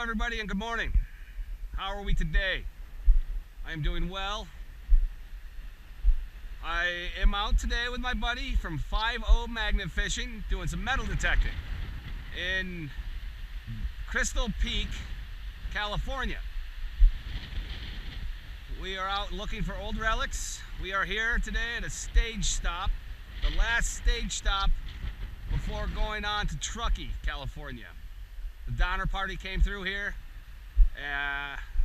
Everybody, and good morning. How are we today? I am doing well. I am out today with my buddy from 5-0 Magnet Fishing doing some metal detecting in Crystal Peak, California. We are out looking for old relics. We are here today at a stage stop, the last stage stop before going on to Truckee, California. The Donner Party came through here.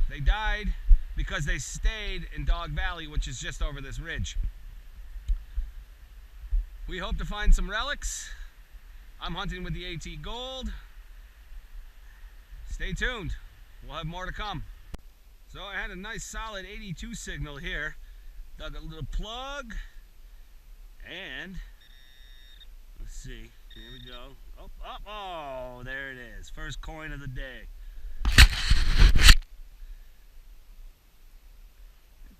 They died because they stayed in Dog Valley, which is just over this ridge. We hope to find some relics. I'm hunting with the AT Gold. Stay tuned. We'll have more to come. So I had a nice solid 82 signal here. Dug a little plug. And let's see. Here we go. Oh, there it is. First coin of the day.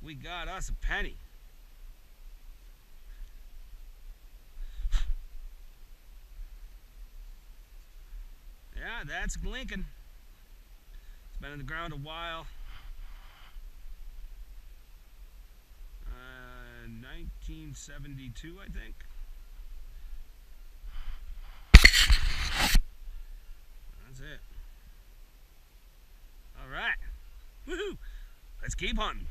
We got us a penny. Yeah, that's Lincoln. It's been in the ground a while. 1972, I think. That's it. Alright. Woohoo! Let's keep hunting.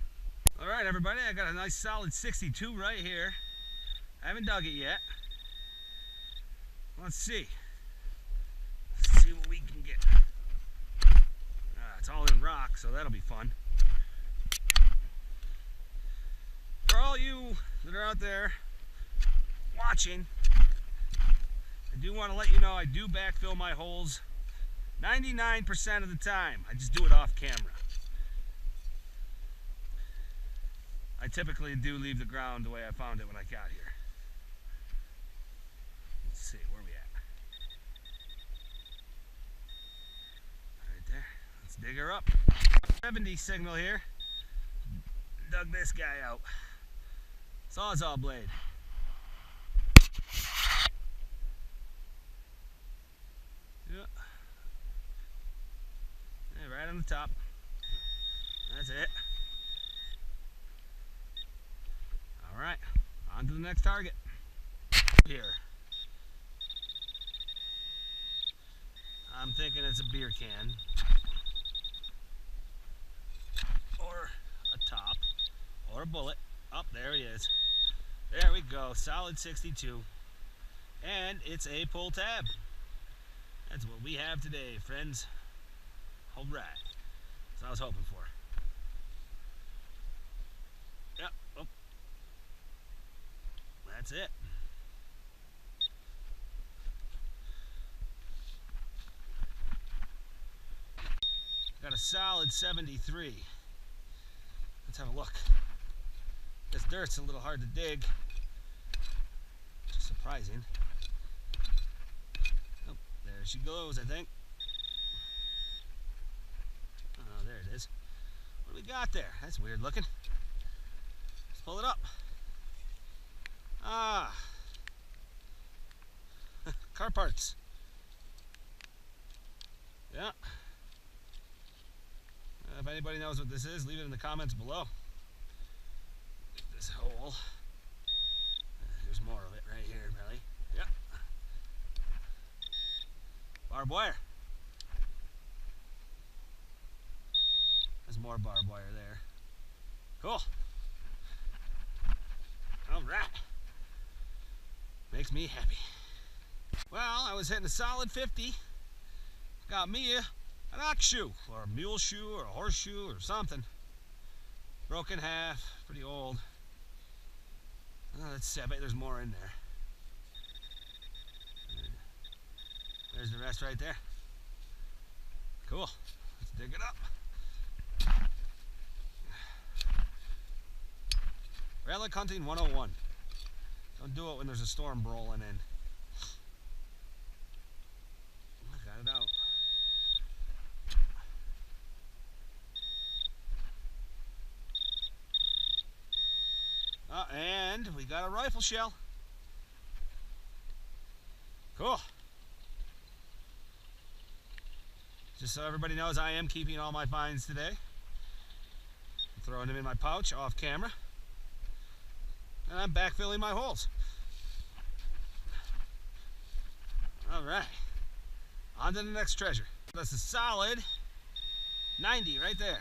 Alright, everybody, I got a nice solid 62 right here. I haven't dug it yet. Let's see. Let's see what we can get. It's all in rock, so that'll be fun. For all you that are out there watching, I do want to let you know I do backfill my holes 99% of the time. I just do it off camera. I typically do leave the ground the way I found it when I got here. Let's see, where are we at? Right there. Let's dig her up. 70 signal here. Dug this guy out. Sawzall blade. Yeah. Yeah, right on the top. That's it. Alright, on to the next target. Here. I'm thinking it's a beer can. Or a top. Or a bullet. Oh, there he is. There we go. Solid 62. And it's a Pulltab. That's what we have today, friends. Alright. That's what I was hoping for. Yep. Oh. That's it. Got a solid 73. Let's have a look. This dirt's a little hard to dig. Surprising. Oh, there she goes, I think. Oh, there it is. What do we got there? That's weird looking. Let's pull it up. Ah. Car parts. Yeah. If anybody knows what this is, leave it in the comments below. This hole. There's more of it right here, really. Yep. Barbed wire. There's more barbed wire there. Cool. Alright. Makes me happy. Well, I was hitting a solid 50. Got me an ox shoe, or a mule shoe, or a horseshoe, or something. Broken half, pretty old. Oh, let's see, I bet there's more in there. There's the rest right there. Cool. Let's dig it up. Relic hunting 101. Don't do it when there's a storm rolling in. I got it out. And we got a rifle shell. Cool. Just so everybody knows, I am keeping all my finds today. I'm throwing them in my pouch off camera. And I'm backfilling my holes. Alright. On to the next treasure. That's a solid 90 right there.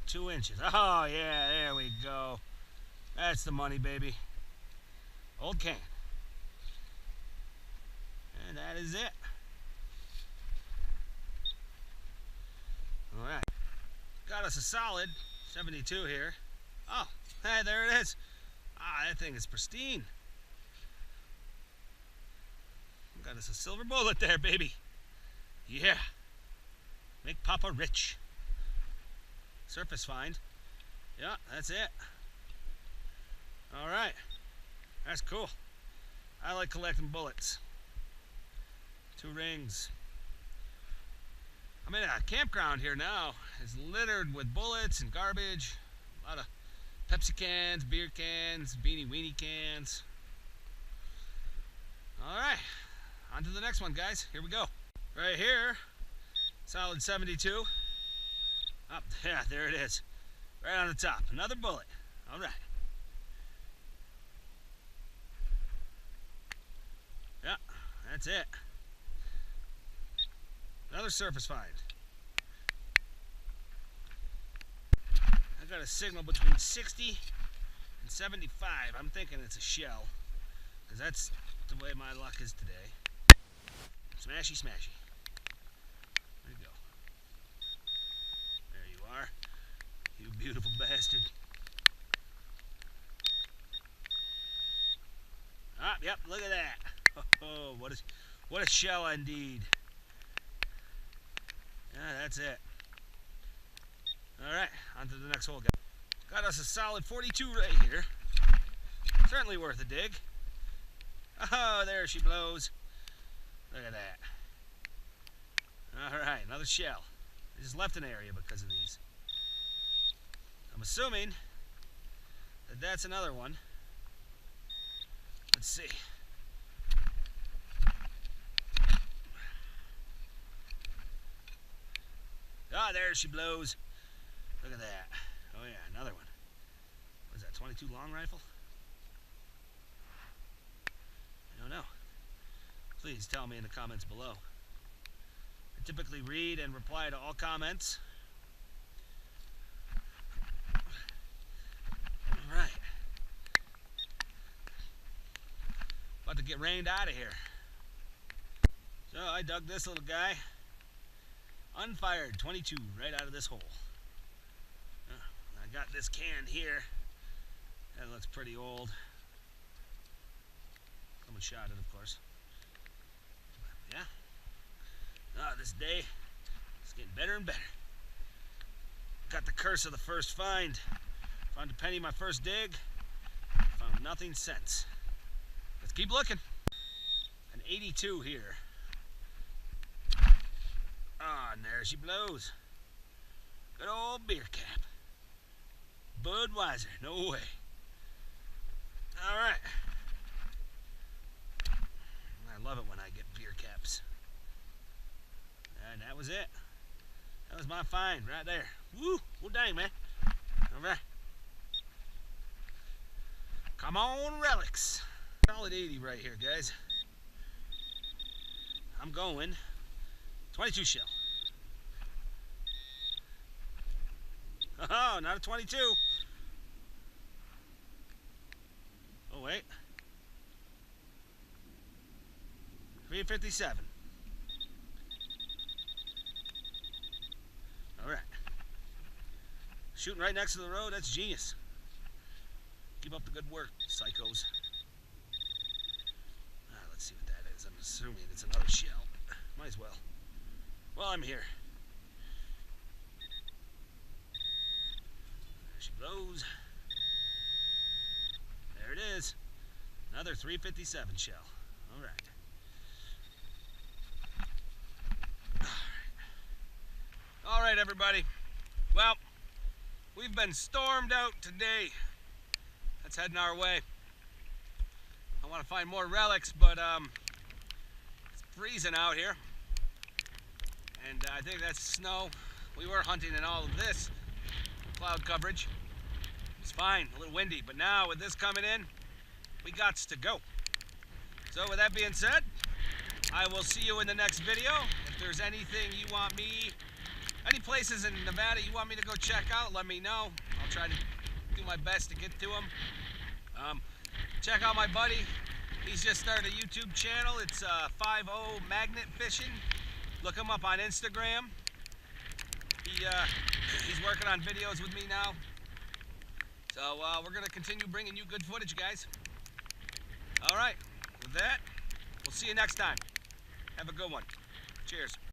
2 inches. Oh yeah, there we go. That's the money, baby. Old can. And that is it. Alright. Got us a solid 72 here. Oh, hey, there it is. Ah, that thing is pristine. Got us a silver bullet there, baby. Yeah. Make Papa rich. Surface find. Yeah, that's it. Alright. That's cool. I like collecting bullets. 2 rings. I'm in a campground here now. It's littered with bullets and garbage. A lot of Pepsi cans, beer cans, beanie weenie cans. Alright. On to the next one, guys. Here we go. Right here. Solid 72. Oh, yeah, there it is. Right on the top. Another bullet. Alright. Yeah, that's it. Another surface find. I got a signal between 60 and 75. I'm thinking it's a shell, because that's the way my luck is today. Smashy, smashy. There you go. There you are. You beautiful bastard. Ah, yep, look at that. Oh, what a shell indeed. Yeah, that's it. Alright, on to the next hole, guys. Got us a solid 42 right here. Certainly worth a dig. Oh, there she blows. Look at that. Alright, another shell. I just left an area because of these. I'm assuming that that's another one. Let's see. Ah, there she blows. Look at that. Oh yeah, another one. What is that, 22 long rifle? I don't know. Please tell me in the comments below. I typically read and reply to all comments. Alright. About to get rained out of here. So I dug this little guy. Unfired 22 right out of this hole. I got this can here. That looks pretty old. Someone shot it, of course. Yeah. Ah, this day is getting better and better. Got the curse of the first find. Found a penny my first dig. Found nothing since. Let's keep looking. An 82 here. Ah, and there she blows. Good old beer cap. Budweiser, no way. Alright. I love it when I get beer caps. And that was it. That was my find right there. Woo! Well, dang, man. Alright. Come on, Relics. Solid 80 right here, guys. I'm going 22 shell. Oh, not a 22. Oh, wait. 357. Alright. Shooting right next to the road, that's genius. Keep up the good work, psychos. Let's see what that is. I'm assuming it's another shell. Might as well. Well, I'm here. There she blows. There it is. Another 357 shell. All right. All right, everybody. Well, we've been stormed out today. That's heading our way. I want to find more relics, but it's freezing out here. and I think that's snow. We were hunting in all of this cloud coverage. It's fine, a little windy, but now with this coming in, we gots to go. So with that being said, I will see you in the next video. If there's anything you want me, any places in Nevada you want me to go check out, let me know. I'll try to do my best to get to them. Check out my buddy. He's just started a YouTube channel. It's 50 Magnet Fishing. Look him up on Instagram. He's working on videos with me now. So we're going to continue bringing you good footage, guys. All right, with that, we'll see you next time. Have a good one. Cheers.